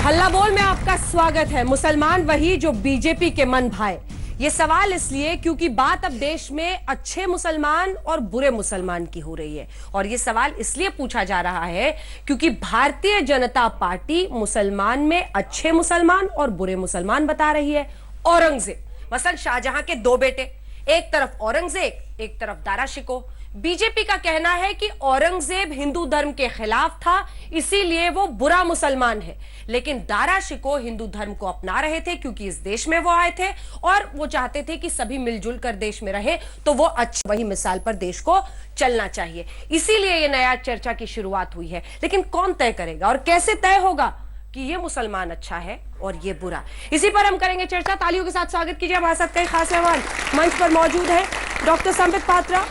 हल्ला बोल में आपका स्वागत है। मुसलमान वही जो बीजेपी के मन भाए। ये सवाल इसलिए क्योंकि बात अब देश में अच्छे मुसलमान और बुरे मुसलमान की हो रही है, और ये सवाल इसलिए पूछा जा रहा है क्योंकि भारतीय जनता पार्टी मुसलमान में अच्छे मुसलमान और बुरे मुसलमान बता रही है। औरंगजेब मसलन शाहजहां के दो बेटे, एक तरफ औरंगजेब एक तरफ दारा शिकोह। बीजेपी का कहना है कि औरंगजेब हिंदू धर्म के खिलाफ था, इसीलिए वो बुरा मुसलमान है, लेकिन दारा शिकोह हिंदू धर्म को अपना रहे थे क्योंकि इस देश में वो आए थे और वो चाहते थे कि सभी मिलजुल कर देश में रहे, तो वो अच्छी वही मिसाल पर देश को चलना चाहिए। इसीलिए ये नया चर्चा की शुरुआत हुई है। लेकिन कौन तय करेगा और कैसे तय होगा कि ये मुसलमान अच्छा है और ये बुरा? इसी पर हम करेंगे चर्चा। तालियों के साथ स्वागत कीजिए। हमारे साथ कई खास मेहमान मंच पर मौजूद है। डॉक्टर संबित पात्रा,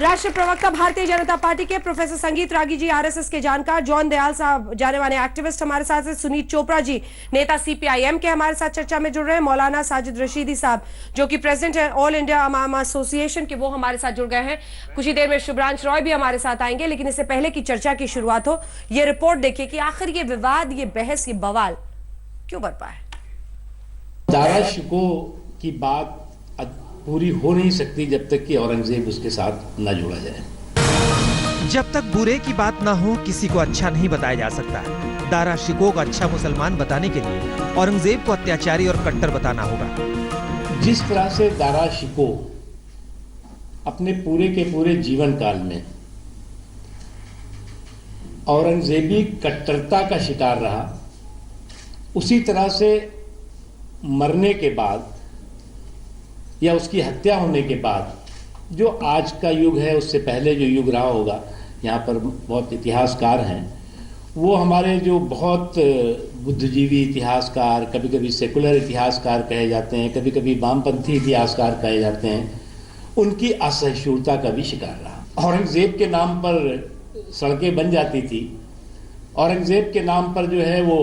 राष्ट्रीय प्रवक्ता भारतीय जनता पार्टी के, प्रोफेसर संगीत रागी जी आरएसएस के जानकार, जॉन दयाल साहब जाने माने एक्टिविस्ट हमारे साथ है, सुनीत चोपड़ा जी नेता सीपीआईएम के हमारे साथ चर्चा में जुड़ रहे हैं, मौलाना साजिद रशीदी साहब जो कि प्रेसिडेंट है ऑल इंडिया इमाम एसोसिएशन के, वो हमारे साथ जुड़ गए हैं। कुछ ही देर में शुभ्रांश रॉय भी हमारे साथ आएंगे, लेकिन इससे पहले की चर्चा की शुरुआत हो, ये रिपोर्ट देखिए कि आखिर ये विवाद, ये बहस, ये बवाल क्यों बरपा है। दारा शिकोह की बात पूरी हो नहीं सकती जब तक कि औरंगजेब उसके साथ न जोड़ा जाए। जब तक बुरे की बात ना हो किसी को अच्छा नहीं बताया जा सकता। दारा शिकोह को अच्छा मुसलमान बताने के लिए औरंगजेब को अत्याचारी और कट्टर बताना होगा। जिस तरह से दारा शिकोह अपने पूरे के पूरे जीवन काल में औरंगजेबी कट्टरता का शिकार रहा, उसी तरह से मरने के बाद या उसकी हत्या होने के बाद जो आज का युग है, उससे पहले जो युग रहा होगा, यहाँ पर बहुत इतिहासकार हैं, वो हमारे जो बहुत बुद्धिजीवी इतिहासकार, कभी कभी सेकुलर इतिहासकार कहे जाते हैं, कभी कभी वामपंथी इतिहासकार कहे जाते हैं, उनकी असहिष्णुता का भी शिकार रहा। औरंगजेब के नाम पर सड़कें बन जाती थी, औरंगजेब के नाम पर जो है वो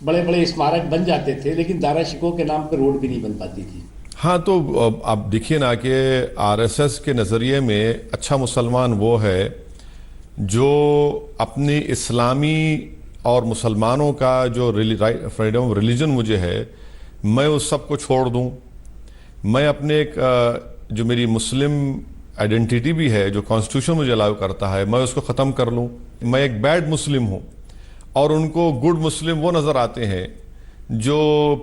बड़े बड़े स्मारक बन जाते थे, लेकिन दारा शिकोह के नाम पर रोड भी नहीं बन पाती थी। हाँ, तो आप देखिए ना कि आरएसएस के नज़रिए में अच्छा मुसलमान वो है जो अपनी इस्लामी और मुसलमानों का जो फ्रीडम ऑफ रिलीजन मुझे है, मैं उस सब को छोड़ दूं। मैं अपने एक जो मेरी मुस्लिम आइडेंटिटी भी है, जो कॉन्स्टिट्यूशन मुझे अलाउ करता है, मैं उसको ख़त्म कर लूं। मैं एक बैड मुस्लिम हूं और उनको गुड मुस्लिम वो नज़र आते हैं जो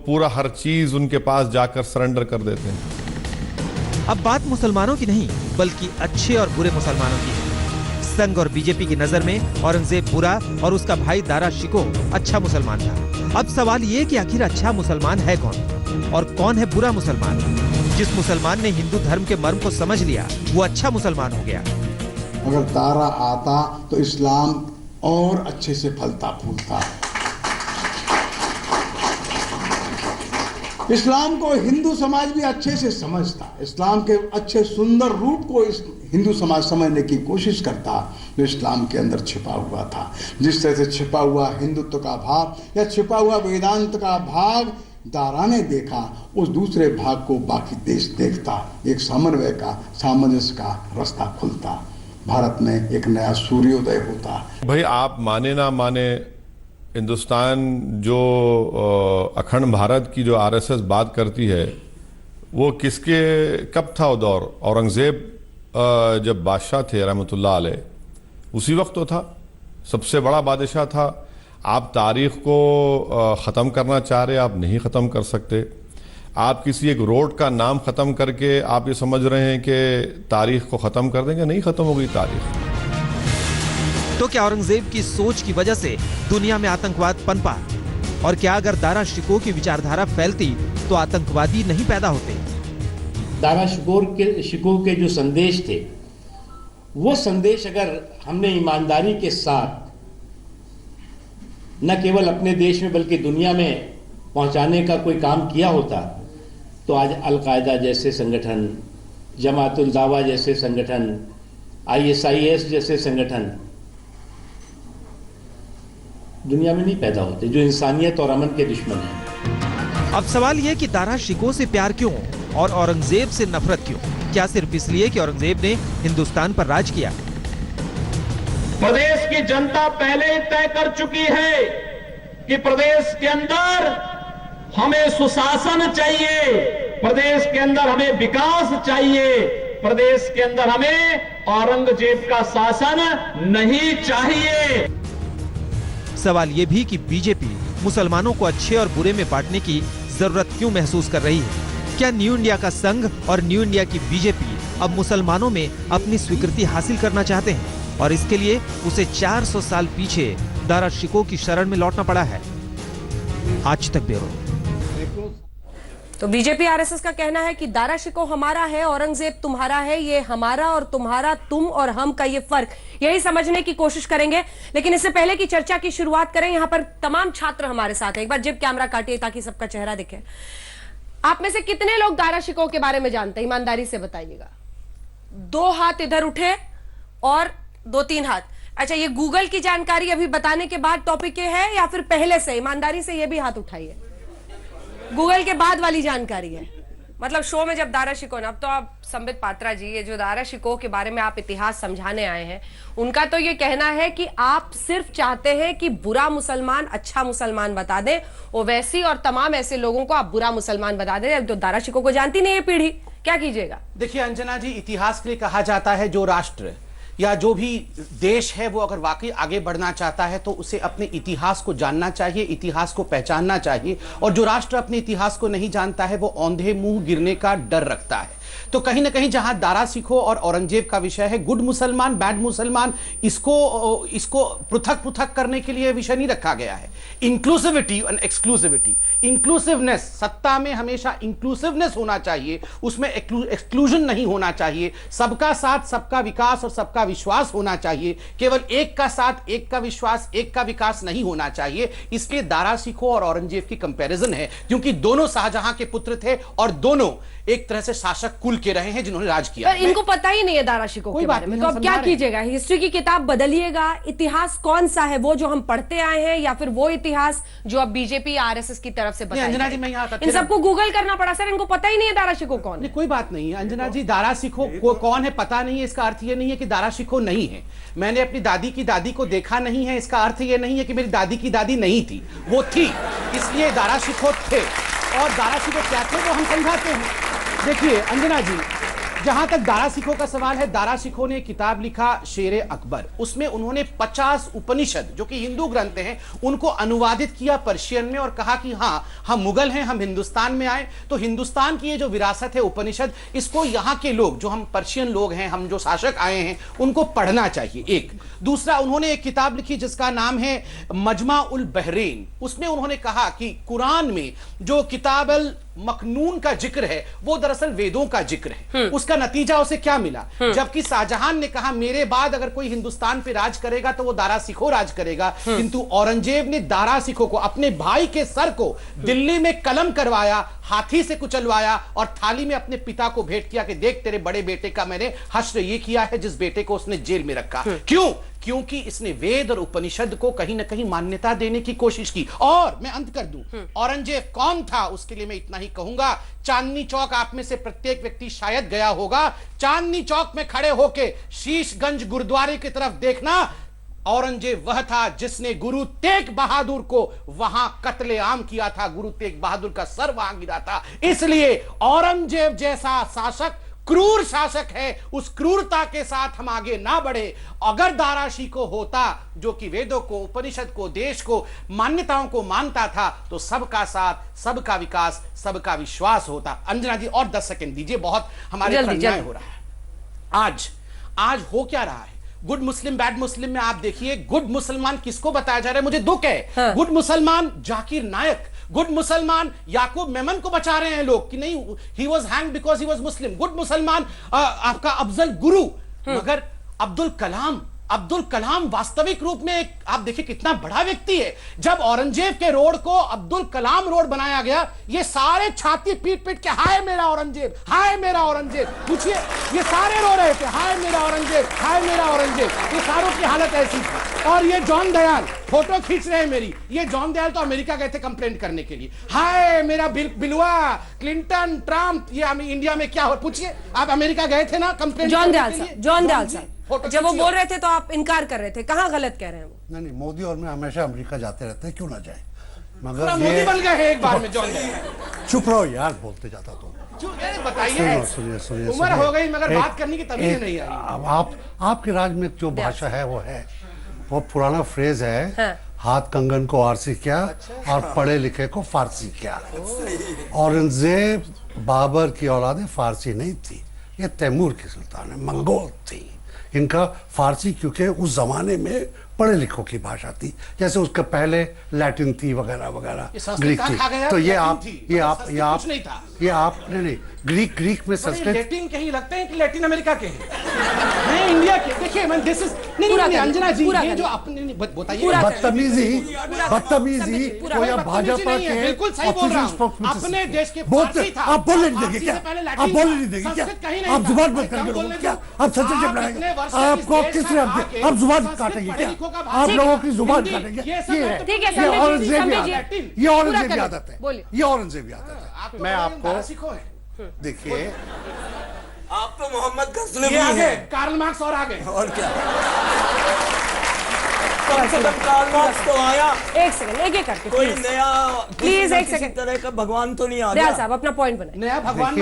पूरा हर चीज उनके पास जाकर सरेंडर कर देते हैं। अब बात मुसलमानों की नहीं बल्कि अच्छे और बुरे मुसलमानों की है। संघ और बीजेपी की नजर में औरंगजेब बुरा और उसका भाई दारा शिकोह अच्छा मुसलमान था। अब सवाल ये कि आखिर अच्छा मुसलमान है कौन और कौन है बुरा मुसलमान? जिस मुसलमान ने हिंदू धर्म के मर्म को समझ लिया वो अच्छा मुसलमान हो गया। अगर दारा आता तो इस्लाम और अच्छे से फलता फूलता। इस्लाम को हिंदू समाज भी अच्छे से समझता, इस्लाम के अच्छे सुंदर रूप को इस हिंदू समाज समझने की कोशिश करता जो इस्लाम के अंदर छिपा हुआ था। जिस तरह से छिपा हुआ हिंदुत्व का भाव या छिपा हुआ वेदांत का भाग दारा ने देखा, उस दूसरे भाग को बाकी देश देखता। एक समन्वय का, सामंजस्य का रास्ता खुलता, भारत में एक नया सूर्योदय होता। भाई आप माने ना माने, हिंदुस्तान जो अखंड भारत की जो आरएसएस बात करती है, वो किसके कब था वो दौर? औरंगजेब जब बादशाह थे रहमतुल्लाह अलैह, उसी वक्त तो था, सबसे बड़ा बादशाह था। आप तारीख को ख़त्म करना चाह रहे, आप नहीं ख़त्म कर सकते। आप किसी एक रोड का नाम ख़त्म करके आप ये समझ रहे हैं कि तारीख को ख़त्म कर देंगे, नहीं ख़त्म हो गई तारीख। तो क्या औरंगजेब की सोच की वजह से दुनिया में आतंकवाद पनपा? और क्या अगर दारा शिकोह की विचारधारा फैलती तो आतंकवादी नहीं पैदा होते? दारा शिकोह के जो संदेश थे, वो संदेश अगर हमने ईमानदारी के साथ न केवल अपने देश में बल्कि दुनिया में पहुंचाने का कोई काम किया होता, तो आज अल-कायदा जैसे संगठन, जमातुल दावा जैसे संगठन, ISIS जैसे संगठन दुनिया में नहीं पैदा होते, जो इंसानियत और अमन के दुश्मन हैं। अब सवाल यह कि दारा शिकोह से प्यार क्यों और औरंगजेब से नफरत क्यों? क्या सिर्फ इसलिए कि औरंगजेब ने हिंदुस्तान पर राज किया? प्रदेश की जनता पहले ही तय कर चुकी है कि प्रदेश के अंदर हमें सुशासन चाहिए, प्रदेश के अंदर हमें विकास चाहिए, प्रदेश के अंदर हमें औरंगजेब का शासन नहीं चाहिए। सवाल ये भी कि बीजेपी मुसलमानों को अच्छे और बुरे में बांटने की जरूरत क्यों महसूस कर रही है? क्या न्यू इंडिया का संघ और न्यू इंडिया की बीजेपी अब मुसलमानों में अपनी स्वीकृति हासिल करना चाहते हैं और इसके लिए उसे 400 साल पीछे दारा शिकोह की शरण में लौटना पड़ा है? आज तक ब्यूरो। तो बीजेपी आरएसएस का कहना है कि दारा शिकोह हमारा है, औरंगजेब तुम्हारा है। ये हमारा और तुम्हारा, तुम और हम का ये फर्क, यही समझने की कोशिश करेंगे। लेकिन इससे पहले की चर्चा की शुरुआत करें, यहां पर तमाम छात्र हमारे साथ हैं। एक बार जब कैमरा काटिए ताकि सबका चेहरा दिखे। आप में से कितने लोग दारा शिकोह के बारे में जानते हैं? ईमानदारी से बताइएगा। 2 हाथ इधर उठे और 2-3 हाथ। अच्छा, ये गूगल की जानकारी अभी बताने के बाद टॉपिक ये है या फिर पहले से? ईमानदारी से ये भी हाथ उठाइए। गूगल के बाद वाली जानकारी है। मतलब शो में जब दारा शिकोह, अब तो आप संबित पात्रा जी, ये जो दारा शिकोह के बारे में आप इतिहास समझाने आए हैं, उनका तो ये कहना है कि आप सिर्फ चाहते हैं कि बुरा मुसलमान अच्छा मुसलमान बता दें, ओवैसी और तमाम ऐसे लोगों को आप बुरा मुसलमान बता दें। तो दारा शिकोह को जानती नहीं है पीढ़ी, क्या कीजिएगा? देखिए अंजना जी, इतिहास के लिए कहा जाता है जो राष्ट्र या जो भी देश है वो अगर वाकई आगे बढ़ना चाहता है तो उसे अपने इतिहास को जानना चाहिए, इतिहास को पहचानना चाहिए। और जो राष्ट्र अपने इतिहास को नहीं जानता है वो औंधे मुंह गिरने का डर रखता है। तो कहीं ना कहीं जहां दारा शिकोह और औरंगजेब का विषय है, गुड मुसलमान बैड मुसलमान, इसको पृथक पृथक करने के लिए विषय नहीं रखा गया है। इंक्लूसिविटी एंड एक्सक्लूसिविटी, इंक्लूसिवनेस, सत्ता में हमेशा इंक्लूसिवनेस होना चाहिए, उसमें एक्सक्लूजन नहीं होना चाहिए। सबका साथ सबका विकास और सबका विश्वास होना चाहिए। केवल एक का साथ एक का विश्वास एक का विकास नहीं होना चाहिए। इसलिए दारा शिकोह और औरंगजेब की कंपैरिजन है, क्योंकि दोनों शाहजहां के पुत्र थे और दोनों एक तरह से शासक कुल के रहे हैं जिन्होंने राज किया। पर इनको पता ही नहीं है दारा शिकोह के बारे में, तो अब क्या कीजिएगा? हिस्ट्री की किताब बदलिएगा? इतिहास कौन सा है, वो जो हम पढ़ते आए हैं या फिर वो इतिहास जो अब बीजेपी आरएसएस की तरफ से बताया? अंजना जी, मैं यहाँ इन सबको गूगल करना पड़ा सर, इनको पता ही नहीं है दारा शिकोह कौन है। कोई बात नहीं है अंजना जी, दारा शिकोह कौन है पता नहीं है, इसका अर्थ ये नहीं है कि दारा शिकोह नहीं है। मैंने अपनी दादी की दादी को देखा नहीं है, इसका अर्थ ये नहीं है कि मेरी दादी की दादी नहीं थी, वो थी, इसलिए दारा शिकोह थे। और दारा शिकोह क्या थे वो हम समझाते हैं। देखिए अंजना जी, जहां तक दारा शिकोह का सवाल है, दारा शिकोह ने किताब लिखा शेर अकबर, उसमें उन्होंने 50 उपनिषद जो कि हिंदू ग्रंथ हैं उनको अनुवादित किया पर्शियन में और कहा कि हाँ, हम मुगल हैं, हम हिंदुस्तान में आए तो हिंदुस्तान की ये जो विरासत है उपनिषद, इसको यहाँ के लोग जो हम पर्शियन लोग हैं, हम जो शासक आए हैं, उनको पढ़ना चाहिए। एक दूसरा, उन्होंने एक किताब लिखी जिसका नाम है मजमा उल बहरेन। उसमें उन्होंने कहा कि कुरान में जो किताब अल मखनून का जिक्र है वो दरअसल वेदों का जिक्र है। उसका नतीजा उसे क्या मिला? जबकि शाहजहां ने कहा मेरे बाद अगर कोई हिंदुस्तान पे राज करेगा तो वो दारा शिकोह राज करेगा, किंतु औरंगजेब ने दारा शिकोह को, अपने भाई के सर को दिल्ली में कलम करवाया, हाथी से कुचलवाया और थाली में अपने पिता को भेंट किया कि देख तेरे बड़े बेटे का मैंने हश्र ये किया है जिस बेटे को उसने जेल में रखा। क्यों? क्योंकि इसने वेद और उपनिषद को कहीं ना कहीं मान्यता देने की कोशिश की। और मैं अंत कर दूं, औरंगजेब कौन था उसके लिए मैं इतना ही कहूंगा। चांदनी चौक आप में से प्रत्येक व्यक्ति शायद गया होगा। चांदनी चौक में खड़े होके शीशगंज गुरुद्वारे की तरफ देखना, औरंगजेब वह था जिसने गुरु तेग बहादुर को वहां कत्लेआम किया था, गुरु तेग बहादुर का सर वहां गिरा था। इसलिए औरंगजेब जैसा शासक क्रूर शासक है, उस क्रूरता के साथ हम आगे ना बढ़े। अगर दारा शिकोह होता जो कि वेदों को, उपनिषद को, देश को, मान्यताओं को मानता था तो सबका साथ, सबका विकास, सबका विश्वास होता। अंजना जी और 10 सेकंड दीजिए, बहुत हमारे अन्याय हो रहा है। आज हो क्या रहा है? गुड मुस्लिम बैड मुस्लिम में आप देखिए, गुड मुसलमान किसको बताया जा रहा है? मुझे दुख है। गुड मुसलमान जाकिर नायक, गुड मुसलमान याकूब मेमन को बचा रहे हैं लोग कि नहीं, he was hanged because he was Muslim. Good मुसलमान आपका अफजल गुरु, मगर अब्दुल कलाम वास्तविक रूप में आप देखिए कितना बड़ा व्यक्ति है। जब औरंगजेब के रोड को अब्दुल कलाम रोड बनाया गया, ये सारे छाती पीट पीट के हाय मेरा औरंगजेब, हाय मेरा औरंगजेब, पूछिए ये सारे रो रहे थे, हाय मेरा औरंगजेब, हाय मेरा औरंगजेब। ये सारों की हालत ऐसी थी। और ये जॉन दयाल फोटो खींच रहे हैं मेरी, ये जॉन दयाल तो अमेरिका गए थे कंप्लेंट करने के लिए, हाय मेरा बिलुआ, क्लिंटन, ट्रंप, ये इंडिया में क्या हो, पूछिए आप अमेरिका गए थे ना कंप्लेंट। जॉन दयाल साहब जब वो बोल रहे थे तो आप इनकार कर रहे थे, कहां गलत कह रहे हैं वो? नहीं, मोदी और मैं हमेशा अमेरिका जाते रहते हैं, क्यों ना जाए। पूरा मोदी बन गए हैं एक बार में जॉन। चुप रहो यार, बोलते जाता तुम। बताइए, सुनिए सुनिए, उम्र हो गई मगर बात करने की तमीज नहीं आई। अब आपके राज में जो भाषा है वो पुराना फ्रेज है। हाँ। हाथ कंगन को आरसी क्या और पढ़े लिखे को फारसी क्या। औरंगजेब बाबर की औलादे फारसी नहीं थी, ये तैमूर की सुल्तान है, मंगोल थी। इनका फारसी क्योंकि उस जमाने में पढ़े लिखों की भाषा थी, जैसे उसके पहले लैटिन थी वगैरह वगैरह, ग्रीक थी। तो ये आप नहीं ग्रीक में संस्कृत। लैटिन के ही लगते हैं कि लैटिन अमेरिका के हैं, मैं इंडिया के। देखिए मैं दिस इज नहीं अंजना जी, ये जो आपने बताइए बदतमीजी को या भाजपा के बिल्कुल सही बोल रहा हूं। अपने देश के आप बोलने नहीं देंगे क्या? आप बोलने नहीं देंगे क्या? आप जुबान बंद करके लोगों क्या? आप सच लगाएंगे? आपको किस ने आप जुबान काटेंगे क्या? आप लोगों की जुबान काटेंगे? ये औरंगजेब की आदत है, ये औरंगजेब की आदत है। मैं आपको देखिए, आप तो मोहम्मद गजनवी हैं, कार्ल मार्क्स और आगे और क्या। कम से कम कार्ल मार्क्स तो आया। एक सेकंड, एक करके कोई नया प्लीज एक सेकंड तरह का भगवान तो नहीं आ दयाल गया। साहब अपना पॉइंट बनाए। नया भगवान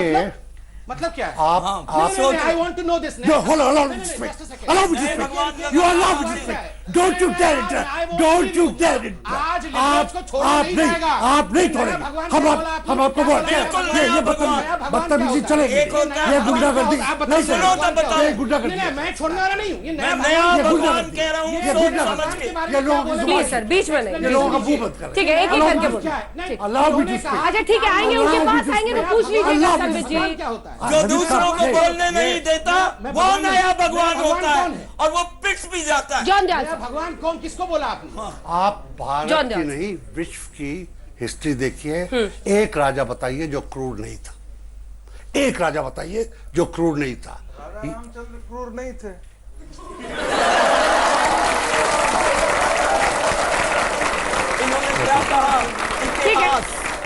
मतलब क्या है? आप I want to know this. allow me to speak. You allow me to speak. Don't you dare interrupt. Don't you dare interrupt. आप नहीं छोड़ेंगे। हम आपको ये बदतमीजी चलेगी, ये गुंडागर्दी नहीं चलेगी, ये गुंडागर्दी। मैं छोड़ने वाला नहीं हूँ, ये मैं नया भगवान कह रहा हूँ, सोच समझ के। ये लोगों की प्लीज सर बीच में नहीं, ये लोगों का मुंह बंद करें। ठीक है, एक एक करके बोलो। Allow me to speak. अच्छा ठीक है, आएंगे उनके पास आएंगे तो पूछ लीजिएगा संबित जी। क्या होता है? जो दूसरों को बोलने नहीं देता वो नया भगवान होता है और वो पिट भी जाता है। जॉन दयाल भगवान कौन, किसको बोला आपने? आप भारत की नहीं विश्व की हिस्ट्री देखिए। एक राजा बताइए जो क्रूर नहीं था, एक राजा बताइए जो क्रूर नहीं था। रामचंद्र क्रूर नहीं थे। इन्होंने क्या कहा?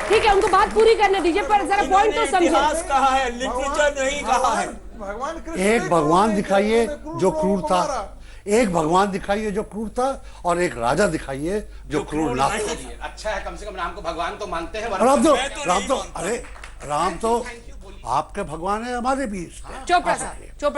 ठीक है, उनको बात पूरी करने दीजिए, पर जरा पॉइंट तो समझो। इतिहास कहा है, लिटरेचर नहीं कहा है। एक भगवान दिखाइए जो क्रूर था, एक भगवान दिखाइए जो क्रूर था, और एक राजा दिखाइए जो क्रूर ना था। अच्छा है, कम से कम राम को भगवान तो मानते हैं। अरे राम तो आपके भगवान है, हमारे भी। चोपड़ा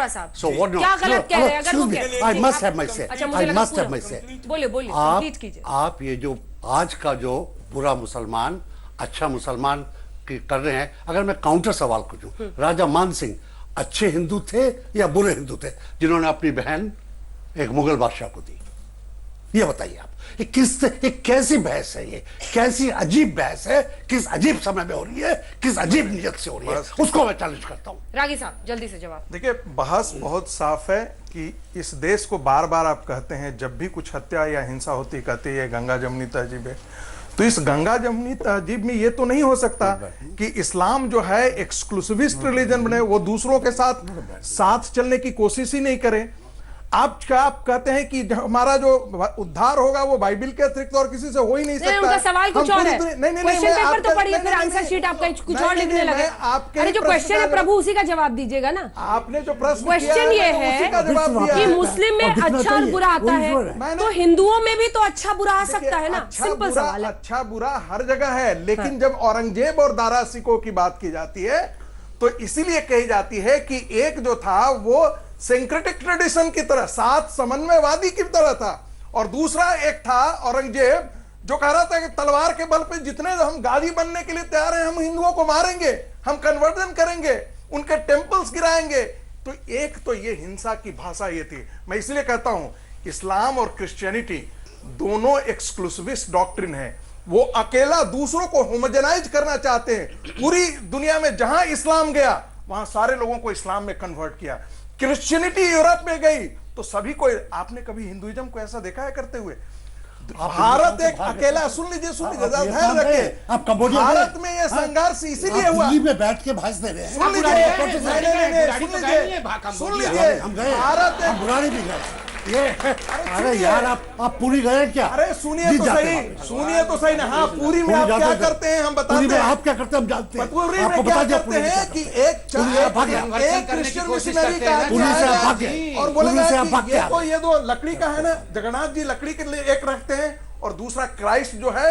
साहब So what? क्या गलत कह रहे हैं? अगर वो I must have my say. अच्छा, मुझे I लगा must have my say. बोलिए कंप्लीट कीजिए। आप ये जो आज का जो बुरा मुसलमान अच्छा मुसलमान कर रहे हैं, अगर मैं काउंटर सवाल पूछूं, राजा मान सिंह अच्छे हिंदू थे या बुरे हिंदू थे जिन्होंने अपनी बहन एक मुगल बादशाह को दी? ये बताइए आप, ये कैसी बहस है, ये कैसी अजीब बहस है, किस अजीब समय में हो रही है, किस अजीब नियत से हो रही है, उसको मैं चैलेंज करता हूं। रागी साहब जल्दी से जवाब। देखिए, बहस बहुत साफ है कि इस देश को बार बार आप कहते हैं जब भी कुछ हत्या या हिंसा होती कहते हैं गंगा जमनी तहजीब है। तो इस गंगा जमनी तहजीब में ये तो नहीं हो सकता कि इस्लाम जो है एक्सक्लूसिविस्ट रिलीजन बने, वो दूसरों के साथ चलने की कोशिश ही नहीं करे। आप कहते हैं कि हमारा जो उद्धार होगा वो बाइबिल के अतिरिक्त और किसी से हो ही नहीं सकता। उनका सवाल कुछ और है। क्वेश्चन पेपर तो पढ़िए, फिर आंसर शीट आपका कुछ और लिखने लगे। अरे जो क्वेश्चन है प्रभु उसी का जवाब दीजिएगा ना। आपने जो प्रश्न क्वेश्चन ये है कि मुस्लिम में अच्छा और बुरा आता है, तो हिंदुओं में भी तो अच्छा बुरा आ सकता है ना। सिंपल सवाल है। अच्छा बुरा हर जगह है, लेकिन जब औरंगजेब और दारा सिकोह की बात की जाती है तो इसीलिए कही जाती है कि एक जो था वो सिंक्रेटिक ट्रेडिशन की तरह, सात समन्वयवादी की तरह था, और दूसरा एक था औरंगजेब जो कह रहा था कि तलवार के बल पे जितने हम गादी बनने के लिए तैयार हैं, हम हिंदुओं को मारेंगे, हम कन्वर्जन करेंगे, उनके टेम्पल्स गिराएंगे। तो एक तो ये हिंसा की भाषा ये थी। मैं इसलिए कहता हूं इस्लाम और क्रिश्चियनिटी दोनों एक्सक्लूसिविस्ट डॉक्ट्रिन है। वो अकेला दूसरों को होमोजेनाइज करना चाहते हैं। पूरी दुनिया में जहां इस्लाम गया वहां सारे लोगों को इस्लाम में कन्वर्ट किया। क्रिश्चियनिटी यूरोप में गई तो सभी को। आपने कभी हिंदुइज्म को ऐसा देखा है करते हुए? भारत एक अकेला, सुन लीजिए ध्यान रखिए, भारत में यह संघर्ष इसीलिए हुआ। में बैठ के भाषण दे रहे हैं। सुन लीजिए भारत बुरानी भी गए ये। अरे यार आप पूरी गए क्या? अरे सुनिए तो सही ना। हाँ, पूरी में आप क्या करते हैं हम बताते हैं। आप क्या करते हैं हम जानते हैं। पूरी में क्या करते हैं कि एक क्रिश्चियन मिशनरी का और बोलेगा ये दो लकड़ी का है ना, जगन्नाथ जी लकड़ी के लिए एक रखते हैं और दूसरा क्राइस्ट जो है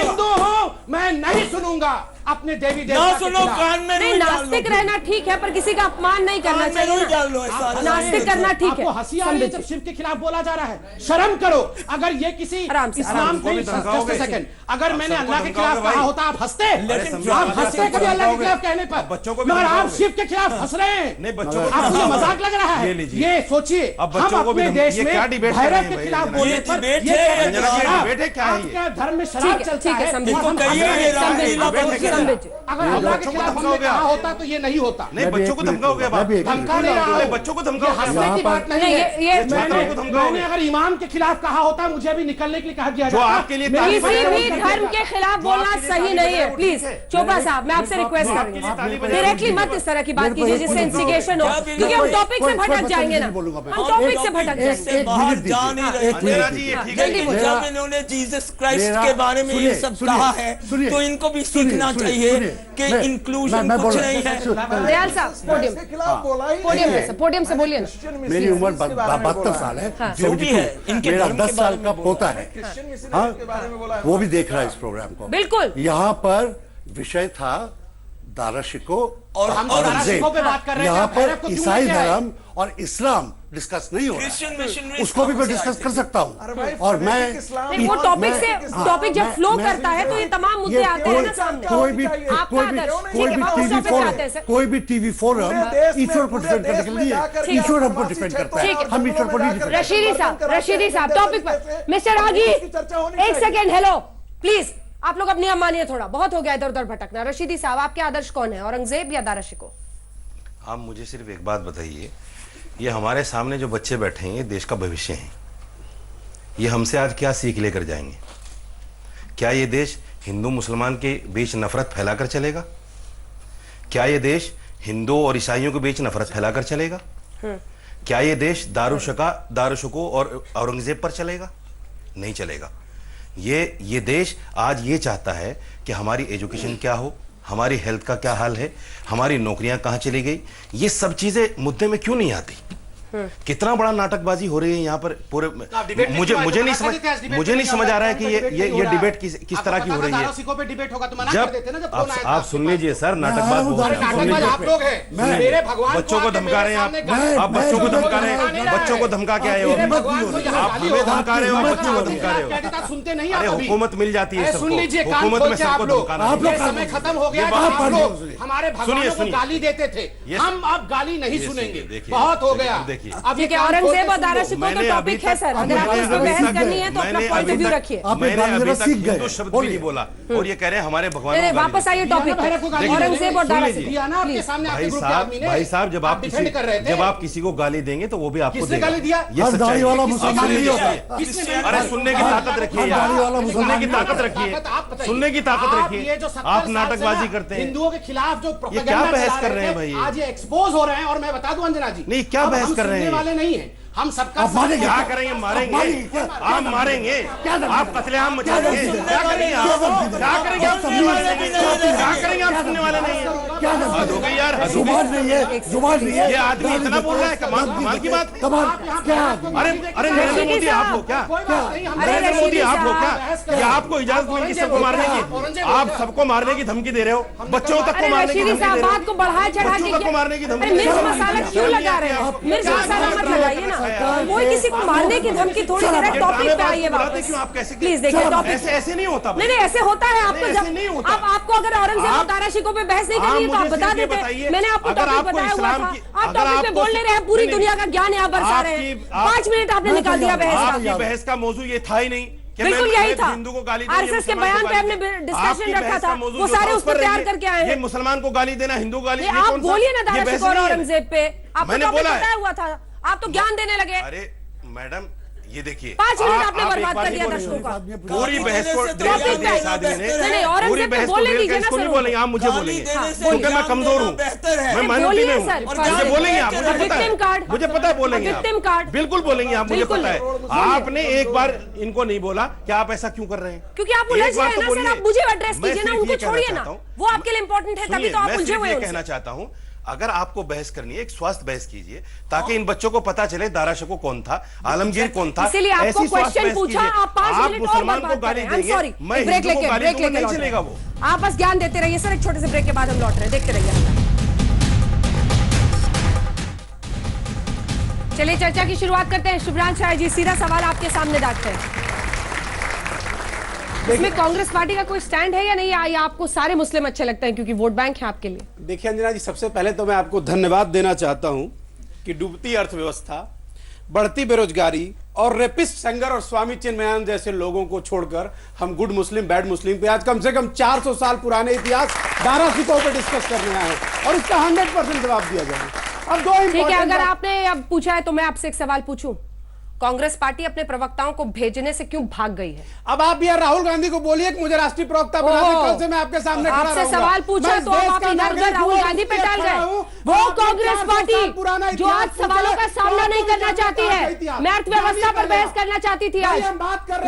हिंदू हूं, मैं नहीं सुनूंगा। अपने देवी ना देवता के सुनो, खिलाफ। कान में नहीं, रुई डाल लो। नास्तिक रहना ठीक है, पर किसी का अपमान नहीं करना कान में चाहिए रुई ना। डाल लो, ऐसा आप- नास्तिक करना ठीक है। आपको हंसी आ रही है जब शिव के खिलाफ बोला जा रहा है? शर्म करो। अगर ये किसी आराम से, इस्लाम आराम नहीं, just a second, अगर मैंने अल्लाह के खिलाफ कहा होता आप हंसते? लेकिन आप हंसते कभी अल्लाह के खिलाफ कहने पर? बच्चों को भी मगर आप धमकाओगे। शिव के खिलाफ हंस रहे हैं। नहीं, बच्चों को आपको ये मजाक लग रहा है? ये लीजिए। ये सोचिए, अब हम बच्चों को भी अपने धम- देश ये में क्या डिबेट कर रहे भैरव हैं के भाई? खिलाफ ये बोलने पर डिबेट ये है, कह रहे हैं रंजना जी, शराब। डिबेट है, क्या है ये? आपके धर्म में ठीक शराब है, चलता ठीक है, है समझिए। और हम इनको कहिए, हंस रहे ये हैं। रामलीला समझिए, बहुत समझिए। समझिए। अगर अल्लाह के बच्चों को खिलाफ धमका हमने हो गया। कहा होता तो ये नहीं होता। नहीं, बच्चों को धमकाओगे आप। धमका नहीं रहा अरे हूं। बच्चों को धमकाओगे ये हंसने की बात नहीं नहीं, है। ये छात्रों को धमकाओगे। मैंने अगर इमाम के खिलाफ कहा होता मुझे भी निकलने के लिए कहा दिया जो जाता। आपके लिए मेरी तालीम किसी बजाए, भी वो धर्म के खिलाफ बोलना सही नहीं है। प्लीज चोपड़ा साहब, मैं आपसे रिक्वेस्ट कर रही हूँ, डायरेक्टली मत इस तरह की बात कीजिए जिससे इंस्टिगेशन हो, क्योंकि हम टॉपिक से भटक जाएंगे ना, हम टॉपिक से भटक जाएंगे। से बाहर जा नहीं रहे अंजना जी, ये थे। ठीक है। लेकिन जब इन्होंने जीसस क्राइस्ट के बारे में ये सब कहा है तो इनको भी सीखना चाहिए कि इंक्लूजन कुछ नहीं है। दयाल साहब, पोडियम के खिलाफ बोला ही पोडियम से बोलिए ना। मेरी उम्र 72 साल है, जो भी है, इनके मेरा धर्म के 10 साल बारे का में पोता है, हाँ, के बारे में बोला है। वो भी देख रहा है इस प्रोग्राम को। बिल्कुल। यहाँ पर विषय था दारा शिको और हम तो दारा शिकोह पे बात कर रहे थे, यहाँ आप भैरव को पर क्यों ईसाई लेके आए? धर्म और इस्लाम डिस्कस नहीं हो क्रिश्चियन रहा है, मिशनरीज उसको भी मैं कहाँ से डिस्कस आए कर थे? सकता अरे भाई, हूँ। और मैं नहीं, वो टॉपिक से टॉपिक जब फ्लो करता है तो ये तमाम मुद्दे आते हैं ना सामने। कोई भी आपका कोई भी आदर्श, कोई ठीक भी है, उस टीवी टॉपिक पे आते हैं सर। फोरम कोई भी टीवी फोरम पूरे देश में- ईश्वर को पूरे डिफेंड करने देश के में लिए जाकर के ईश्वर हमको प्रवासी डिफेंड छेत्रों करता है, ठीक है। हम ईश्वर को नहीं डिफेंड रशीदी साहब टॉपिक पर। मिस्टर आगी, एक सेकेंड, हेलो प्लीज, आप लोग अपनी मानिए, थोड़ा बहुत हो गया इधर उधर भटकना। रशीदी साहब, आपके आदर्श कौन है, औरंगजेब या दारा शिकोह? आप मुझे सिर्फ एक बात बताइए, ये हमारे सामने जो बच्चे बैठे हैं ये देश का भविष्य हैं। ये हमसे आज क्या सीख लेकर जाएंगे? क्या ये देश हिंदू मुसलमान के बीच नफरत फैलाकर चलेगा? क्या ये देश हिंदू और ईसाइयों के बीच नफरत फैलाकर चलेगा? क्या ये देश दारुशको और औरंगजेब पर चलेगा? नहीं चलेगा। ये देश आज ये चाहता है कि हमारी एजुकेशन क्या हो, हमारी हेल्थ का क्या हाल है, हमारी नौकरियां कहां चली गई, ये सब चीजें मुद्दे में क्यों नहीं आती? कितना बड़ा नाटकबाजी हो रही है यहाँ पर पूरे। मुझे नहीं समझ आ रहा है कि ये डिबेट किस तरह की हो रही है। पे डिबेट होगा तो मना जब कर देते ना, जब फोन आया था आप आपके सुन पास। लीजिए सर, नाटकबाज बहुत अरे है। सुन नाटकबाज आप लीजिए। लोग हैं। मेरे भगवान बच्चों को आके धमका रहे हैं मेरे सामने आप बच्चों को धमका रहे गाली हैं, दे बच्चों को धमका के आए हो मेरे भगवान को यहाँ आप, गाली हमें होगा। धमका रहे हो, बच्चों बच्चों को धमका रहे हो। कहते था, सुनते नहीं अरे आप अभी। हुकूमत मिल जाती है अरे सुन सबको, लीजिए, कान हुकूमत खोल में के सबको आप लोग, धमकाना है। ये समय खत्म हो गया ये था, बात आप पढ़ लोग लीजिए। हमारे सुनिए, भगवानों को सुनिए। गाली देते थे, ये हम अब गाली नहीं ये सुनेंगे। देखिए, बहुत हो देखिए, गया। अब देखिए। अब ये ठीक है, कान खोल के औरंगजेब और सुन दारा लो। शिकोह तो टॉपिक है सर, अगर आपको इस पर बहस करनी है तो अपना पॉइंट ऑफ व्यू रखिए। मैंने अभी तक हिंदू शब्द भी नहीं बोला और ये कह रहे हैं हमारे भगवान नहीं, को गाली वापस आइए देते हैं। टॉपिक भैरव को गाली पर। देते औरंगजेब हैं। और दारा सुन लीजिए। शिकोह, दिया ना आपके प्लीज। सामने, आपके ग्रुप के आदमी ने। भाई साहब, जब आप डिफेंड कर रहे थे। जब आप किसी को गाली देंगे तो वो भी आपको किसने देगा। गाली दिया? ये हर सच्चाई दाढ़ी है। वाला आप मुसलमान सुन नहीं लीजिए। होता। किसने अरे सुनने की ताकत रखिए यार, दाढ़ी वाला सुनने की ताकत रखिए, आप बताइए। सुनने की ताकत आप रखिए। ये जो 70 आप साल नाटकबाजी से ना करते हैं। हिंदुओं के खिलाफ जो ये क्या प्रोपेगेंडा बहस चला कर रहे हैं थे, भाई ये? आज ये एक्सपोज हो रहे हैं। और मैं बता दूं अंजना जी, नहीं, क्या अब बहस हम कर रहे हैं सुनने ये? वाले नहीं हैं, हम सबका आप मारेंगे? क्या करेंगे? मारेंगे, आप मारेंगे, आप कत्लेआम मचाएंगे, क्या करेंगे आप? क्या करेंगे? आप सुनने वाले नहीं हैं। क्या करेंगे? आप सुनने वाले नहीं हैं। हद हो गई यार, हद हो गई। जुबान नहीं है, जुबान नहीं है। ये आदमी इतना बोल रहा है, कमाल की बात। कमाल क्या? अरे नरेंद्र मोदी आप हो क्या? नरेंद्र मोदी आप हो क्या? क्या आपको इजाजत मिल गई सबको मारने की? आप सबको मारने की धमकी दे रहे हो, बच्चों तक को अरे मारने की रशीदी धमकी साहब, दे रहे बात को बढ़ा चढ़ा बच्चों के तक को मारने की धमकी अरे दे रहे मिर्च हो। मसाला क्यों लगा रहे हैं? मिर्च मसाला मत लगाइए ना, कोई किसी को मारने की धमकी थोड़ी दे रहा है। टॉपिक पे आइए वापस क्यों आप कैसे? प्लीज, देखिए टॉपिक। ऐसे नहीं होता। नहीं, ऐसे होता है। आपको नहीं, जब ऐसे नहीं होता। आपको अगर औरंगजेब और दारा शिकोह पे बहस नहीं करनी है तो आप मुझे बता सिर्फ ये देते। बताइए, मैंने आपको अगर टॉपिक आपको बताया हुआ इस्लाम था, की- आप अगर टॉपिक पे आपको- बोल नहीं रहे हैं, पूरी नहीं, दुनिया का ज्ञान यहाँ बरसा रहे हैं। 5 मिनट आपने निकाल दिया बहस आपकी का। बहस का मौजू ये था ही नहीं कि बिल्कुल मैं यही था। हिंदू को गाली देनी है, आरएसएस के मुसलमान बयान को पे गाली हमने देनी है। डिस्कशन आपकी रखा बहस था, का मौजू वो जो सारे था, उस पर पर तैयार रहिए। करके आए ये हैं। मुसलमान को गाली देना, हिंदू को गाली, नहीं, ये आप कौन सा- बोलिए ना ये दारा बहस शिकोह और नहीं है। औरंगजेब पे, आपको मैंने टॉपिक बोला है। बताया हुआ था, आप तो ज्ञान देने लगे। अरे मैडम, ये देखिए, 5 मिनट आप आपने एक बर्बाद बार कर नहीं दिया बोलेंगे। दर्शकों का। पूरी बहस को टॉपिक ड्रेस कर दिया पे इस आदमी ने। नहीं, औरंगजेब पूरी पे बहस को बोलने ड्रेस दीजिए कर, ना इसको नहीं सर। बोलेंगे, आप मुझे गाली बोलेंगे देने से क्योंकि मैं ज्ञान कमजोर देना हूँ। बेहतर है। मैं माइनॉरिटी बोलिए में हूँ, सर, मुझे बोलेंगे आप, मुझे पता विक्टिम है, कार्ड। मुझे पता है बोलेंगे आप, विक्टिम कार्ड। बिल्कुल बोलेंगे आप, मुझे बिल्कुल। पता है। आपने एक बार इनको नहीं बोला कि आप ऐसा क्यों कर रहे हैं, क्योंकि आप उलझ एक बार रहे हैं तो ना सर, बोलिए। आप मुझे एड्रेस मैं कीजिए ना, सिर्फ उनको ये कहना छोड़िए ना, चाहता हूँ। वो आपके लिए इंपॉर्टेंट है, तभी सुनिए, तो आप मैं उलझे सिर्फ हुए ये हैं कहना उनसे। चाहता हूँ, अगर आपको बहस करनी है, एक स्वास्थ्य बहस कीजिए, ताकि इन बच्चों को पता चले दारा शिकोह कौन था, आलमगीर कौन था। इसीलिए आपको क्वेश्चन पूछा, आप 5 मिनट और मुसलमान को गाली देंगे, मैं ब्रेक हिंदू को गाली दूंगा, लेके नहीं चलेगा वो। आप बस ज्ञान देते रहिए सर, एक छोटे से ब्रेक के बाद हम लौट रहे हैं, देखते रहिए। चलिए चर्चा की शुरुआत करते हैं। शुभ्रांश राय जी, सीधा सवाल आपके सामने रखते हैं, इसमें कांग्रेस पार्टी का कोई स्टैंड है या नहीं, या आपको सारे मुस्लिम अच्छे लगते हैं क्योंकि वोट बैंक है आपके लिए? देखिए अंजना जी, सबसे पहले तो मैं आपको धन्यवाद देना चाहता हूं कि डूबती अर्थव्यवस्था, बढ़ती बेरोजगारी और रेपिस्ट सेंगर और स्वामी चिन्मयानंद जैसे लोगों को छोड़कर हम गुड मुस्लिम बैड मुस्लिम पे आज कम से कम 400 साल पुराने इतिहास दारा शिकोह पे डिस्कस करने आए हैं और इसका 100% जवाब दिया जाए। अब दो ठीक है, अगर आपने अब पूछा है तो मैं आपसे एक सवाल पूछूं, कांग्रेस पार्टी अपने प्रवक्ताओं को भेजने से क्यों भाग गई है? अब आप यार राहुल गांधी को बोलिए कि मुझे राष्ट्रीय प्रवक्ता बना दे, कल से मैं आपके सामने खड़ा आपसे सवाल पूछा तो आप इधर राहुल गांधी पे टाल गए। वो कांग्रेस पार्टी जो आज सवालों का सामना नहीं करना चाहती है, मैं अर्थव्यवस्था पर बहस करना चाहती थी आज,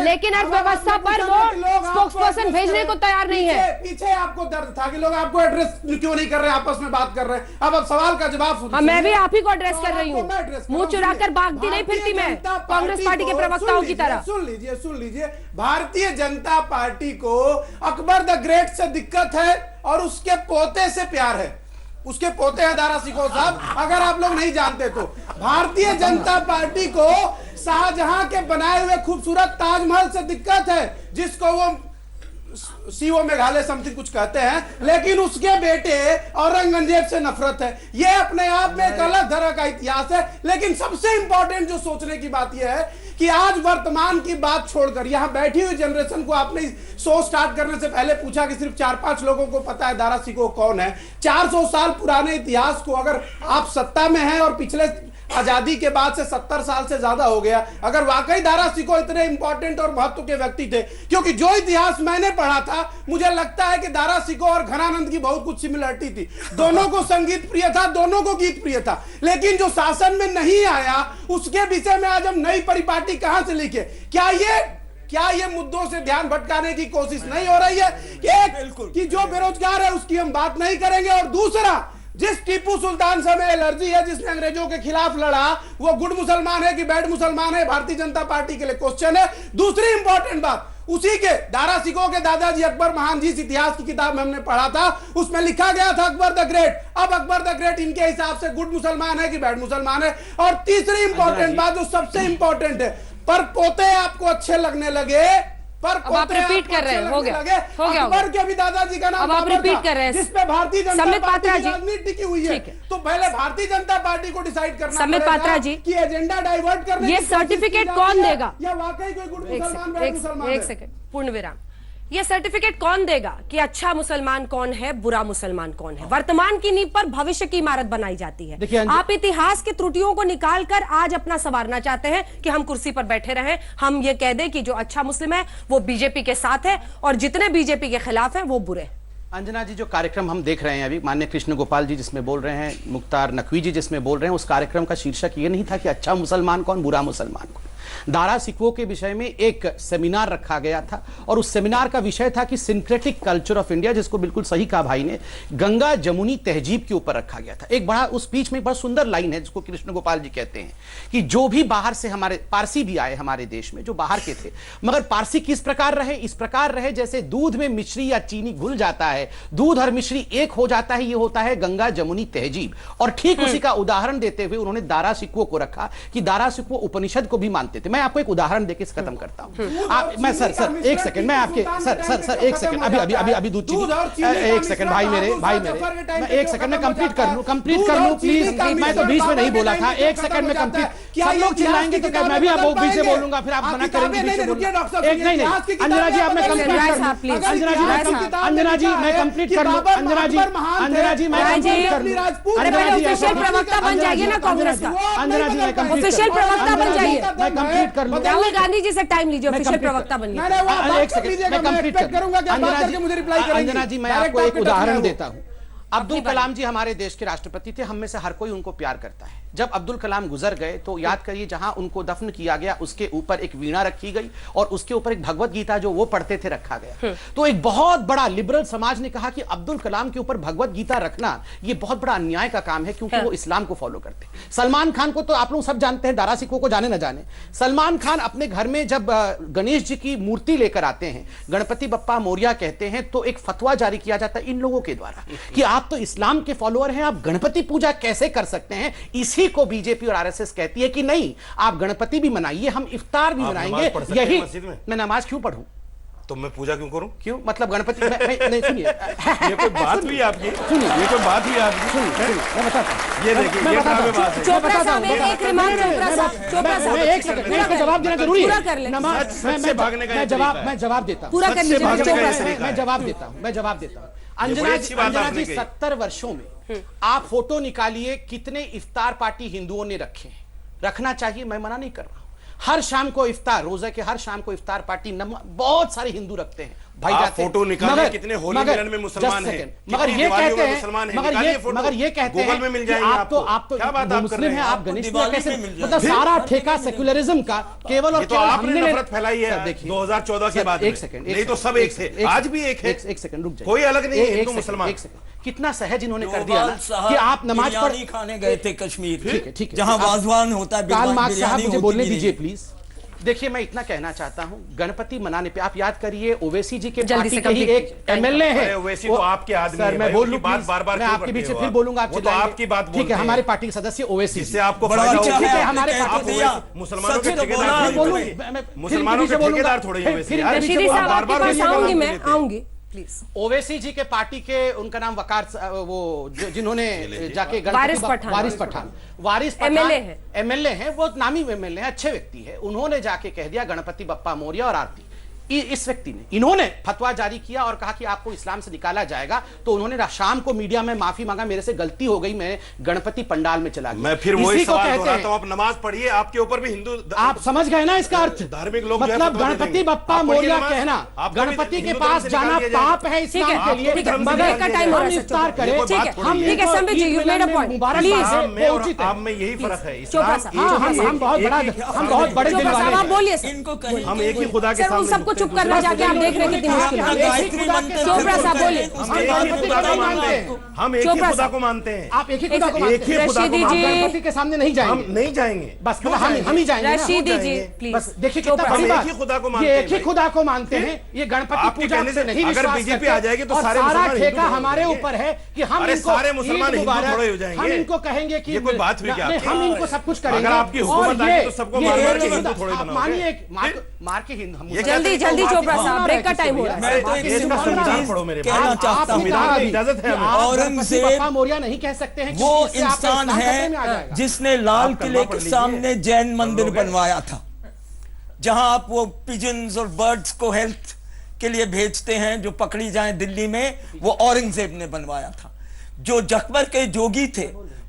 लेकिन अर्थव्यवस्था पर वो स्पोक्सपर्सन भेजने को तैयार नहीं है। पीछे आपको दर्द था कि लोग आपको एड्रेस क्यों नहीं कर रहे, आपस में बात कर रहे हैं। अब सवाल का जवाब, मैं भी आप ही को एड्रेस कर रही हूँ, मुंह चुराकर भागती नहीं फिरती मैं कांग्रेस पार्टी के प्रवक्ताओं की तरह। सुन लीजिए, भारतीय जनता पार्टी को अकबर द ग्रेट से दिक्कत है और उसके पोते से प्यार है। उसके पोते हैं दारा शिकोह साहब, अगर आप लोग नहीं जानते तो। भारतीय जनता पार्टी को शाहजहां के बनाए हुए खूबसूरत ताजमहल से दिक्कत है, जिसको वो सीओ मेघालय समथिंग कुछ कहते हैं, लेकिन उसके बेटे औरंगजेब से नफरत है। यह अपने आप में एक अलग तरह का इतिहास है। लेकिन सबसे इंपॉर्टेंट जो सोचने की बात यह है कि आज वर्तमान की बात छोड़कर यहां बैठी हुई जनरेशन को आपने शो स्टार्ट करने से पहले पूछा कि सिर्फ 4-5 लोगों को पता है दारा शिकोह कौन है। 400 साल पुराने इतिहास को अगर आप सत्ता में हैं और पिछले आजादी के बाद से 70 साल से ज्यादा हो गया, अगर वाकई दारा शिकोह इतने इंपॉर्टेंट और महत्व के व्यक्ति थे, क्योंकि जो इतिहास मैंने पढ़ा था मुझे लगता है कि दारा शिकोह और घनानंद की बहुत कुछ सिमिलरिटी थी। दोनों को संगीत प्रिय था, दोनों को गीत प्रिय था, लेकिन जो शासन में नहीं आया उसके विषय में आज हम नई परिपाटी कहां से लिखे? क्या ये मुद्दों से ध्यान भटकाने की कोशिश नहीं हो रही है कि जो बेरोजगार है उसकी हम बात नहीं करेंगे? और दूसरा, जिस टीपू सुल्तान से हमें एलर्जी है, जिसने अंग्रेजों के खिलाफ लड़ा, वो गुड मुसलमान है कि बैड मुसलमान है, भारतीय जनता पार्टी के लिए क्वेश्चन है। दूसरी इंपॉर्टेंट बात, उसी के दारा शिकोह के दादाजी अकबर महान जी, इस इतिहास की किताब में हमने पढ़ा था, उसमें लिखा गया था अकबर द ग्रेट। अब अकबर द ग्रेट इनके हिसाब से गुड मुसलमान है कि बैड मुसलमान है? और तीसरी इंपॉर्टेंट बात जो सबसे इंपॉर्टेंट है, पर पोते आपको अच्छे लगने लगे, पर अब आप रिपीट कर रहे हैं, हो गया अकबर के भी दादाजी का नाम अब आप रिपीट कर रहे हैं, जिसपे भारतीय जनता पार्टी की राजनीति टिकी हुई है। ठीक है, तो पहले भारतीय जनता पार्टी को डिसाइड करना समित पात्रा जी कि एजेंडा डाइवर्ट करने ये सर्टिफिकेट कौन देगा? या वाकई कोई गुड मुसलमान बैड मुसलमान? एक सेकंड, पूर्ण विराम। ये सर्टिफिकेट कौन देगा कि अच्छा मुसलमान कौन है, बुरा मुसलमान कौन है? वर्तमान की नींव पर भविष्य की इमारत बनाई जाती है। आप इतिहास की त्रुटियों को निकालकर आज अपना संवारना चाहते हैं कि हम कुर्सी पर बैठे रहें, हम ये कह दें कि जो अच्छा मुस्लिम है वो बीजेपी के साथ है और जितने बीजेपी के खिलाफ हैं वो बुरे हैं। अंजना जी, जो कार्यक्रम हम देख रहे हैं अभी, माननीय कृष्ण गोपाल जी जिसमें बोल रहे हैं, मुख्तार नकवी जी जिसमें बोल रहे हैं, उस कार्यक्रम का शीर्षक ये नहीं था कि अच्छा मुसलमान कौन, बुरा मुसलमान कौन। दारा शिकोह के विषय में एक सेमिनार रखा गया था और उस सेमिनार का विषय था कि सिंक्रेटिक कल्चर ऑफ इंडिया, जिसको बिल्कुल सही कहा भाई ने, गंगा जमुनी तहजीब के ऊपर रखा गया था। एक बड़ा उस स्पीच में बड़ा सुंदर लाइन है जिसको कृष्ण गोपाल जी कहते हैं कि जो भी बाहर से, हमारे पारसी भी आए हमारे देश में जो बाहर के थे, मगर पारसी किस प्रकार रहे? इस प्रकार रहे जैसे दूध में मिश्री या चीनी घुल जाता है, दूध और मिश्री एक हो जाता है, ये होता है गंगा जमुनी तहजीब। और ठीक उसी का उदाहरण देते हुए उन्होंने दारा शिकोह को रखा कि दारा शिकोह उपनिषद को भी मानते थे। मैं आपको एक उदाहरण देकर खत्म करता हूं। मैं सर एक सेकंड, मैं आपके सर एक सेकंड, अभी दूध चीनी, एक सेकंड भाई मेरे, मैं एक सेकंड में कंप्लीट कर लूं प्लीज। मैं तो बीच में नहीं बोला था, एक सेकंड में कंप्लीट। सब लोग चिल्लाएंगे तो क्या मैं भी आप बीच से बोलूंगा, फिर आप मना करेंगे? एक नहीं, अंजना जी आप मैं कंप्लीट कर लूं, अंजना जी मैं कंप्लीट कर लूं, अंजना जी मैं कंप्लीट कर लूं। ऑफिशियल प्रवक्ता बन जाइए ना कांग्रेस का, अंजना जी मैं ऑफिशियल प्रवक्ता बन जाइए, मैं कंप्लीट कर लूं। राहुल गांधी जी से टाइम लीजिए, ऑफिशियल प्रवक्ता बनिए। एक सेकंड मैं कंप्लीट करूंगा, अंजना जी मैं आपको एक उदाहरण देता हूं। अब्दुल कलाम जी हमारे देश के राष्ट्रपति थे, हम में से हर कोई उनको प्यार करता है। जब अब्दुल कलाम गुजर गए तो याद करिए, जहां उनको दफन किया गया उसके ऊपर एक वीणा रखी गई और उसके ऊपर एक भगवत गीता जो वो पढ़ते थे रखा गया। तो एक बहुत बड़ा लिबरल समाज ने कहा कि अब्दुल कलाम के ऊपर भगवत गीता रखना ये बहुत बड़ा अन्याय का काम है, क्योंकि वो इस्लाम को फॉलो करते हैं। सलमान खान को तो आप लोग सब जानते हैं, दारा सिखों को जाने ना जाने, सलमान खान अपने घर में जब गणेश जी की मूर्ति लेकर आते हैं, गणपति बप्पा मोरिया कहते हैं, तो एक फतवा जारी किया जाता है इन लोगों के द्वारा कि आप तो इस्लाम के फॉलोअर हैं, आप गणपति पूजा कैसे कर सकते हैं। इसी को बीजेपी और आरएसएस कहती है कि नहीं, आप गणपति भी मनाइए, हम इफ्तार भी मनाएंगे। यही मैं नमाज क्यों पढ़ूं, तो मैं पूजा क्यों करूं? क्यों मतलब गणपति नहीं सुनिए, ये कोई बात हुई आपकी? सुनिए, ये कोई बात हुई आपकी? सुनिए मैं बताता हूं, ये देखिए, ये कहां पे बात है? चोपड़ा साहब एक रिमार्क, चोपड़ा साहब एक सेकंड, इसका जवाब देना जरूरी है। पूरा कर ले। नमाज मैं जवाब देता हूं, पूरा कर लीजिए, चोपड़ा साहब मैं जवाब देता हूं। अंजना जी 70 वर्षों में आप फोटो निकालिए, कितने इफ्तार पार्टी हिंदुओं ने रखे हैं। रखना चाहिए, मैं मना नहीं कर रहा हूं। हर शाम को इफ्तार, रोजा के हर शाम को इफ्तार पार्टी बहुत सारे हिंदू रखते हैं भाई। आप जाते फोटो निकालिए, कितने होली मिलन में मुसलमान हैं, मगर ये कहते हैं, गूगल में मिल जाएंगे आप तो क्या बात आप कर रहे मुस्लिम हैं, आप गणेश दिवाली कैसे, में मिल मतलब सारा ठेका सेक्युलरिज्म का केवल और तो केवल आपने हमने नफरत फैलाई है 2014 के बाद। एक सेकंड, नहीं तो सब एक थे, आज भी एक है। एक सेकंड रुक जाइए, कोई अलग नहीं है हिंदू मुसलमान। एक सेकंड, कितना सहज इन्होंने कर दिया ना कि आप नमाज पढ़ खाने गए थे कश्मीर, ठीक है, जहां वाजवान होता है, काल मार्क्स साहब मुझे बोलने बिरयानी दीजिए प्लीज। देखिए मैं इतना कहना चाहता हूं, गणपति मनाने पे आप याद करिए, ओवैसी जी के पार्टी के ही एक एमएलए है। ओवैसी तो आपके आदमी सर है, मैं बोल लूं बात बार-बार मैं आपके बीच से फिर बोलूंगा, आप तो आपकी बात ठीक है। हमारे पार्टी के सदस्य ओवैसी, इससे आपको बड़ा फायदा अच्छा होगा। है, हमारे पार्टी मुसलमानों के ठेकेदार मुसलमानों के ठेकेदार थोड़े ही ओवैसी। रशीदी साहब आपके पास आऊंगी, मैं आऊंगी प्लीज। ओवैसी जी के पार्टी के, उनका नाम वकार, वो जिन्होंने जाके वारिस पठान एमएलए हैं, वो नामी एमएलए हैं, अच्छे व्यक्ति है। उन्होंने जाके कह दिया गणपति बप्पा मोरिया और आरती। इस व्यक्ति ने, इन्होंने फतवा जारी किया और कहा कि आपको इस्लाम से निकाला जाएगा। तो उन्होंने शाम को मीडिया में माफी मांगा, मेरे से गलती हो गई, मैं गणपति पंडाल में चला गया। मैं फिर वही सवाल दोहराता हूं, आप नमाज पढ़िए, आपके ऊपर भी हिंदू, आप समझ गए ना इसका अर्थ, धार्मिक लोग मतलब गणपति बप्पा मोरिया कहना, गणपति के पास जाना पाप है इस्लाम के लिए, मगर हम इफ्तार करें, ठीक है Sambit ji, you made a point, please. आप में यही फर्क है, हम बहुत बड़े दिल वाले हैं। बोलिए इनको कहीं हम एक ही खुदा के सामने सबको चुप करना, जाके आप देख रहे हैं कितनी मुश्किल है। चोपड़ा साहब बोलिए, हम एक ही खुदा को मानते हैं। आप एक ही खुदा को मानते हैं। रशीदी जी गणपति के सामने नहीं जाएंगे, हम नहीं जाएंगे, बस हम ही जाएंगे। रशीदी जी प्लीज, बस देखिए कितना बड़ी बात, ये एक ही खुदा को मानते हैं, ये गणपति पूजा से नहीं अगर विश्वास बीजेपी करते। आ जाएगी तो और सारे सारा मुसलमान ठेका हमारे ऊपर है कि हम इनको सारे मुसलमान हिंदू थोड़े हो जाएंगे। हम इनको कहेंगे कि ये कोई बात हुई क्या? हम इनको सब कुछ करेंगे। अगर आपकी हुकूमत आएगी तो सबको मार के हिंदू थोड़े बनाओगे। मानिए मार के हिंदू, जल्दी चोपड़ा साहब, ब्रेक का टाइम हो रहा है। मैं तो एक संविधान पढ़ो मेरे कहना चाहता हूं, इजाजत है हमें। औरंगजेब मोरिया नहीं कह सकते हैं, वो इंसान है जिसने लाल किले के सामने जैन मंदिर बनवाया था, जहां आप वो पिजन्स और बर्ड्स को हेल्थ के लिए भेजते हैं जो पकड़ी जाएं दिल्ली में, वो औरंगजेब ने बनवाया था। जो जखबर के जोगी थे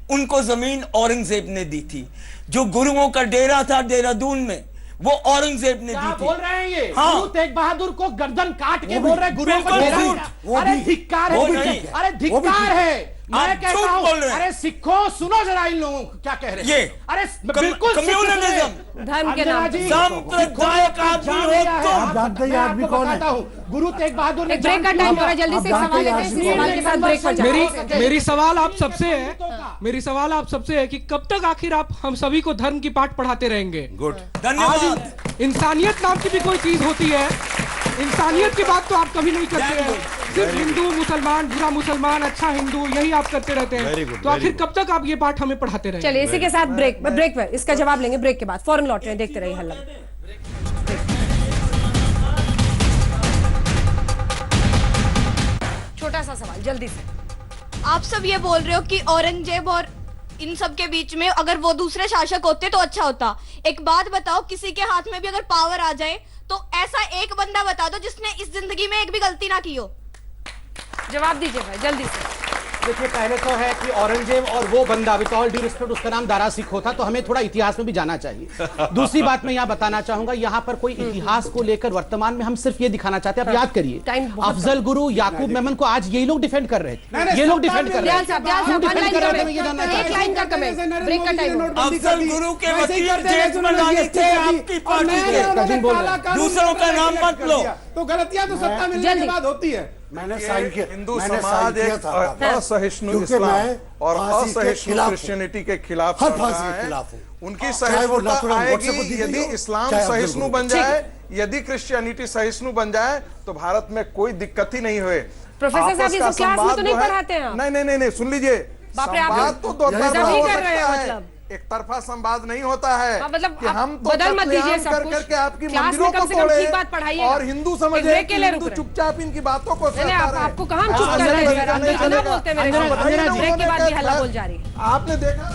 उनको जमीन औरंगजेब ने दी थी। जो गुरुओं का डेरा था देहरादून में, वो औरंगजेब ने दी थी। बोल रहे हैं ये हाँ। गुरु तेग बहादुर को गर्दन काट के बोल रहे हैं गुरुओं को डेरा दिया। अरे धिक्कार है, अरे धिक्कार है। मैं कहता हूं, अरे सिखों सुनो जरा इन लोगों को क्या कह रहे हैं। ये अरे बिल्कुल कम्युनलिज्म धर्म के नाम पे सांप्रदायिक आदमी हो तुम। गुरु तेग बहादुर ने ब्रेक का टाइम हो रहा है, जल्दी से सवाल लेते हैं, इसी सवाल के साथ ब्रेक पर जाएं। मेरी सवाल आप सबसे है, मेरी सवाल आप सबसे है कि कब तक आखिर आप हम सभी को धर्म की पाठ पढ़ाते रहेंगे? गुड, धन्यवाद। इंसानियत नाम की भी कोई चीज होती है, इंसानियत की बात तो आप कभी नहीं करते हैं, सिर्फ हिंदू मुसलमान, बुरा मुसलमान, अच्छा हिंदू, यही आप करते रहते हैं। तो आखिर कब तक आप ये पाठ हमें पढ़ाते रहेंगे? चलिए इसी के साथ ब्रेक पर इसका जवाब लेंगे, ब्रेक के बाद फौरन लौट रहे हैं, देखते रहिए हल्ला। छोटा सा सवाल जल्दी से, आप सब ये बोल रहे हो कि औरंगजेब और इन सब के बीच में अगर वो दूसरे शासक होते तो अच्छा होता। एक बात बताओ, किसी के हाथ में भी अगर पावर आ जाए तो ऐसा एक बंदा बता दो जिसने इस जिंदगी में एक भी गलती ना की हो। जवाब दीजिए भाई जल्दी से। देखिए, पहले तो है कि औरंगजेब और वो बंदा, विद ऑल ड्यू रिस्पेक्ट, उसका नाम दारा सिखो था, तो हमें थोड़ा इतिहास में भी जाना चाहिए। दूसरी बात मैं यहाँ बताना चाहूंगा, यहाँ पर कोई इतिहास को लेकर वर्तमान में हम सिर्फ ये दिखाना चाहते हैं। आप याद करिए, अफजल गुरु, याकूब मेमन को आज यही लोग डिफेंड कर रहे थे, ये लोग डिफेंड कर रहे थे। अफजल गुरु के वकील जेल में डाले थे आपकी पार्टी के, दूसरों का नाम मत लो। तो गलतियां तो सत्ता मिलने के बाद होती है। मैंने साइन किया, हिंदू समाज एक असहिष्णु इस्लाम और असहिष्णु क्रिश्चियनिटी के खिलाफ है। उनकी सहिष्णुता आएगी यदि इस्लाम सहिष्णु बन जाए, यदि क्रिश्चियनिटी सहिष्णु बन जाए तो भारत में कोई दिक्कत ही नहीं हुए। प्रोफेसर साहब, इसको क्लास में तो नहीं पढ़ाते हैं? नहीं, सुन लीजिए, संवाद तो दो तरफा हो सकता है, एक तरफा संवाद नहीं होता है। मतलब कि हम तो बदल मत दीजिए सब कुछ। करके आपकी क्लास मंदिरों में कम को से कम तोड़े ठीक बात पढ़ाइए और हिंदू समझे कि हिंदू चुपचाप इनकी बातों को नहीं, आपको कहाँ हम चुप कर रहे हैं? अंदर बोलते हैं मेरे साथ, ब्रेक के बाद भी हल्ला बोल जा रही है। आपने देखा,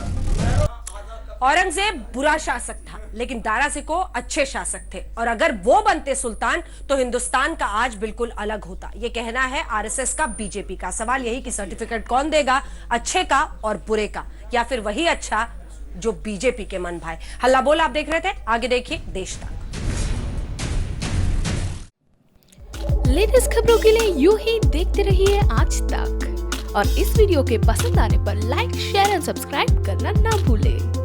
औरंगजेब बुरा शासक था, लेकिन दारा सिकोह अच्छे शासक थे, और अगर वो बनते सुल्तान तो हिंदुस्तान का आज बिल्कुल अलग होता। ये कहना है आरएसएस का, बीजेपी का। सवाल यही कि सर्टिफिकेट कौन देगा, अच्छे का और बुरे का, या फिर वही अच्छा जो बीजेपी के मन भाए। हल्ला बोल आप देख रहे थे, आगे देखिए देश तक। लेटेस्ट खबरों के लिए यूं ही देखते रहिए आज तक, और इस वीडियो के पसंद आने पर लाइक, शेयर एंड सब्सक्राइब करना ना भूलें।